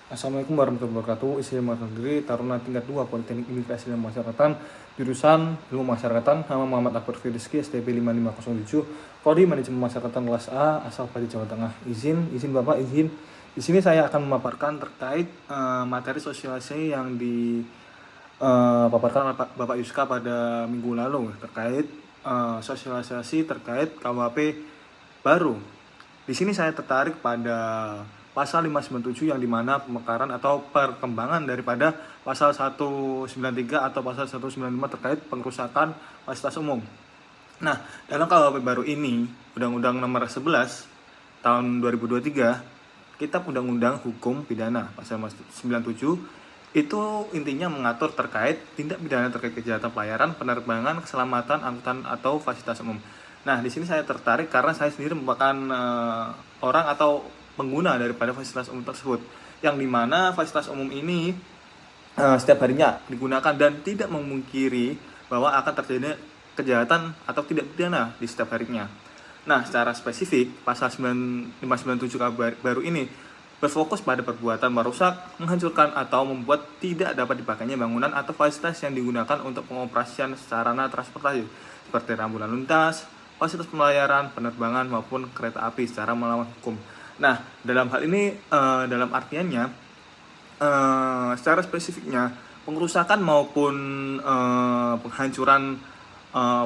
Assalamualaikum warahmatullahi wabarakatuh. Isi Mandiri Taruna tingkat 2 Politeknik Imigrasi dan Masyarakatan, jurusan Ilmu Masyarakatan. Nama Muhammad Akbar Firizki, STP 5507, Prodi Manajemen Masyarakatan kelas A, asal Padi, Jawa Tengah. Izin Bapak, izin. Di sini saya akan memaparkan terkait materi sosialisasi yang dipaparkan Bapak Yuska pada minggu lalu terkait sosialisasi terkait KUHP baru. Di sini saya tertarik pada pasal 597 yang dimana pemekaran atau perkembangan daripada pasal 193 atau pasal 195 terkait pengrusakan fasilitas umum. Nah, dalam KUHP baru ini, Undang-Undang Nomor 11 tahun 2023, Kitab Undang-Undang Hukum Pidana pasal 97 itu intinya mengatur terkait tindak pidana terkait kejahatan pelayaran, penerbangan, keselamatan, angkutan atau fasilitas umum. Nah, di sini saya tertarik karena saya sendiri merupakan orang atau pengguna daripada fasilitas umum tersebut, yang dimana fasilitas umum ini setiap harinya digunakan dan tidak memungkiri bahwa akan terjadi kejahatan atau tidak pidana di setiap harinya. Nah, secara spesifik pasal 597 baru ini berfokus pada perbuatan merusak, menghancurkan, atau membuat tidak dapat dipakainya bangunan atau fasilitas yang digunakan untuk pengoperasian sarana transportasi seperti rambu lalu lintas, fasilitas pelayaran, penerbangan, maupun kereta api secara melawan hukum. Nah, dalam hal ini, dalam artiannya, secara spesifiknya, pengrusakan maupun penghancuran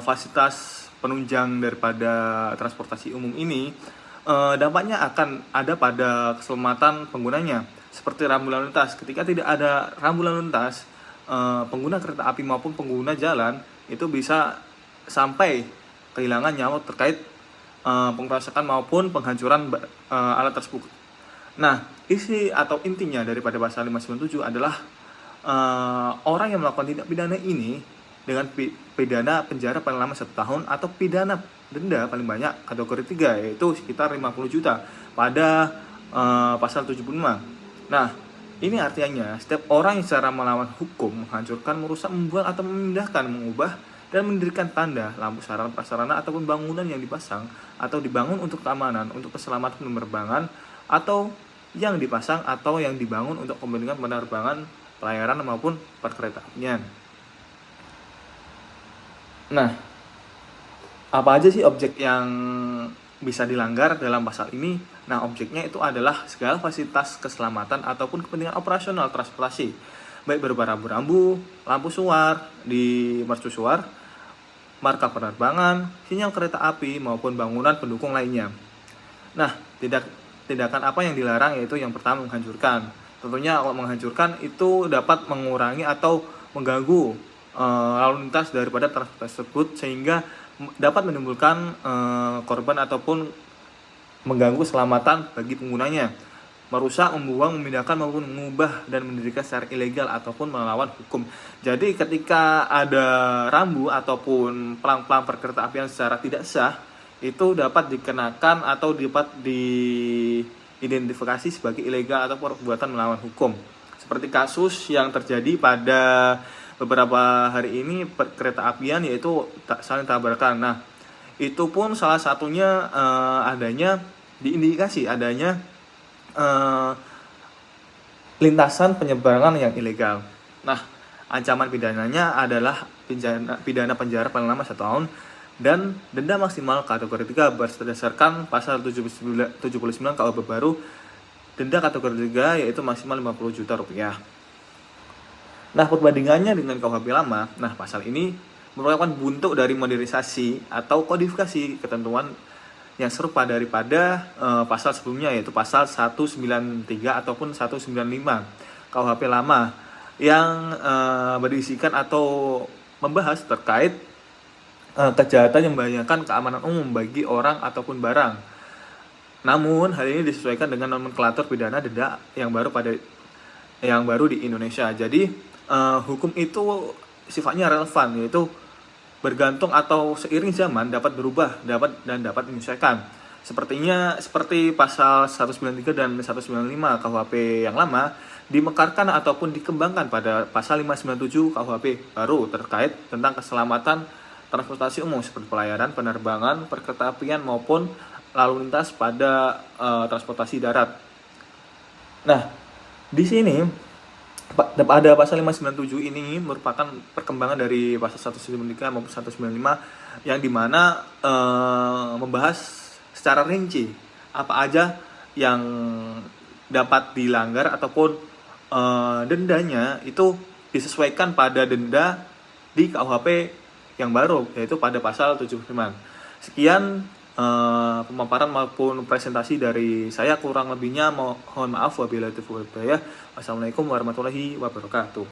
fasilitas penunjang daripada transportasi umum ini dampaknya akan ada pada keselamatan penggunanya, seperti rambu lalu lintas. Ketika tidak ada rambu lalu lintas, pengguna kereta api maupun pengguna jalan itu bisa sampai kehilangan nyawa terkait pengrusakan maupun penghancuran alat tersebut. Nah, isi atau intinya daripada pasal 597 adalah orang yang melakukan tindak pidana ini dengan pidana penjara paling lama 1 tahun atau pidana denda paling banyak kategori 3, yaitu sekitar 50 juta pada pasal 75. Nah, ini artinya setiap orang yang secara melawan hukum, menghancurkan, merusak, membuang atau memindahkan, mengubah dan mendirikan tanda, lampu, sarana prasarana ataupun bangunan yang dipasang atau dibangun untuk keamanan, untuk keselamatan penerbangan, atau yang dipasang atau yang dibangun untuk kepentingan penerbangan, pelayaran maupun perkeretaapian. Nah, apa aja sih objek yang bisa dilanggar dalam pasal ini? Nah, objeknya itu adalah segala fasilitas keselamatan ataupun kepentingan operasional transportasi, baik berupa rambu-rambu, lampu suar di mercusuar, marka penerbangan, sinyal kereta api, maupun bangunan pendukung lainnya. Nah, tindakan apa yang dilarang yaitu yang pertama, menghancurkan. Tentunya kalau menghancurkan itu dapat mengurangi atau mengganggu lalu lintas daripada transportasi tersebut, sehingga dapat menimbulkan korban ataupun mengganggu keselamatan bagi penggunanya, merusak, membuang, memindahkan maupun mengubah dan mendirikan secara ilegal ataupun melawan hukum. Jadi ketika ada rambu ataupun pelang-pelang perkeretaapian secara tidak sah, itu dapat dikenakan atau dapat diidentifikasi sebagai ilegal atau perbuatan melawan hukum. Seperti kasus yang terjadi pada beberapa hari ini kereta apian, yaitu saling tabrakan. Nah, itu pun salah satunya adanya diindikasi adanya lintasan penyeberangan yang ilegal. Nah, ancaman pidananya adalah pidana penjara paling lama 1 tahun dan denda maksimal kategori 3 berdasarkan pasal 79 KUHP baru. Denda kategori 3 yaitu maksimal 50 juta rupiah. Nah, perbandingannya dengan KUHP lama, nah pasal ini merupakan bentuk dari modernisasi atau kodifikasi ketentuan yang serupa daripada pasal sebelumnya, yaitu pasal 193 ataupun 195 KUHP lama yang berisikan atau membahas terkait kejahatan yang membahayakan keamanan umum bagi orang ataupun barang. Namun hal ini disesuaikan dengan nomenklatur pidana denda yang baru di Indonesia. Jadi hukum itu sifatnya relevan, yaitu bergantung atau seiring zaman dapat berubah, dapat menyesuaikan. Seperti pasal 193 dan 195 KUHP yang lama dimekarkan ataupun dikembangkan pada pasal 597 KUHP baru terkait tentang keselamatan transportasi umum seperti pelayaran, penerbangan, perkeretaapian maupun lalu lintas pada transportasi darat. Nah, Di sini pada pasal 597 ini merupakan perkembangan dari pasal 193 maupun 195 yang dimana membahas secara rinci apa aja yang dapat dilanggar ataupun dendanya itu disesuaikan pada denda di KUHP yang baru, yaitu pada pasal 75. Sekian pemaparan maupun presentasi dari saya, kurang lebihnya mohon maaf wabillahi taufiq wal hidayah. Wassalamualaikum warahmatullahi wabarakatuh.